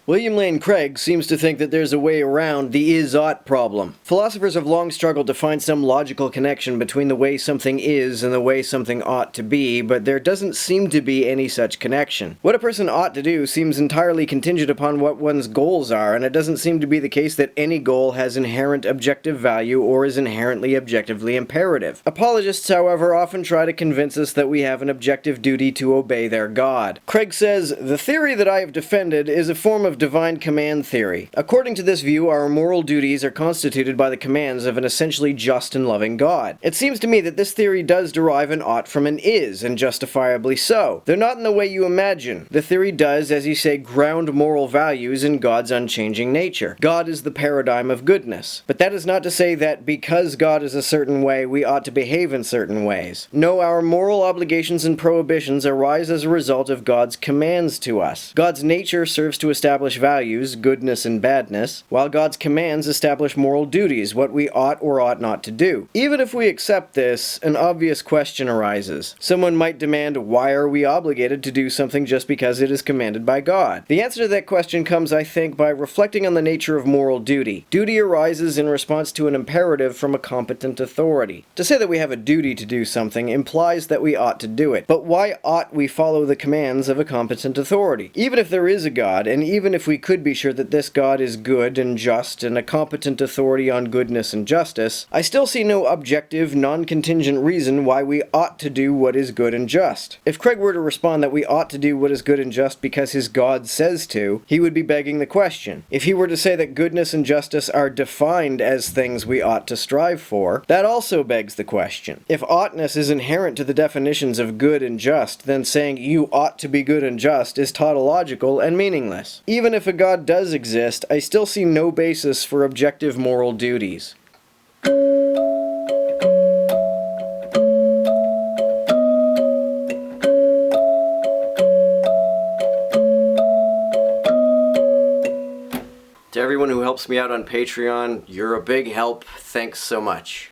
William Lane Craig seems to think that there's a way around the is-ought problem. Philosophers have long struggled to find some logical connection between the way something is and the way something ought to be, but there doesn't seem to be any such connection. What a person ought to do seems entirely contingent upon what one's goals are, and it doesn't seem to be the case that any goal has inherent objective value or is inherently objectively imperative. Apologists, however, often try to convince us that we have an objective duty to obey their God. Craig says, "The theory that I have defended is a form of divine command theory. According to this view, our moral duties are constituted by the commands of an essentially just and loving God. It seems to me that this theory does derive an ought from an is, and justifiably so. Though not in the way you imagine. The theory does, as you say, ground moral values in God's unchanging nature. God is the paradigm of goodness. But that is not to say that because God is a certain way, we ought to behave in certain ways. No, our moral obligations and prohibitions arise as a result of God's commands to us. God's nature serves to establish values, goodness and badness, while God's commands establish moral duties, what we ought or ought not to do. Even if we accept this, an obvious question arises. Someone might demand, why are we obligated to do something just because it is commanded by God? The answer to that question comes, I think, by reflecting on the nature of moral duty. Duty arises in response to an imperative from a competent authority. To say that we have a duty to do something implies that we ought to do it. But why ought we follow the commands of a competent authority? Even if there is a God, and even if we could be sure that this God is good and just and a competent authority on goodness and justice, I still see no objective, non-contingent reason why we ought to do what is good and just. If Craig were to respond that we ought to do what is good and just because his God says to, he would be begging the question. If he were to say that goodness and justice are defined as things we ought to strive for, that also begs the question. If oughtness is inherent to the definitions of good and just, then saying you ought to be good and just is tautological and meaningless. Even if a God does exist, I still see no basis for objective moral duties. To everyone who helps me out on Patreon, you're a big help. Thanks so much.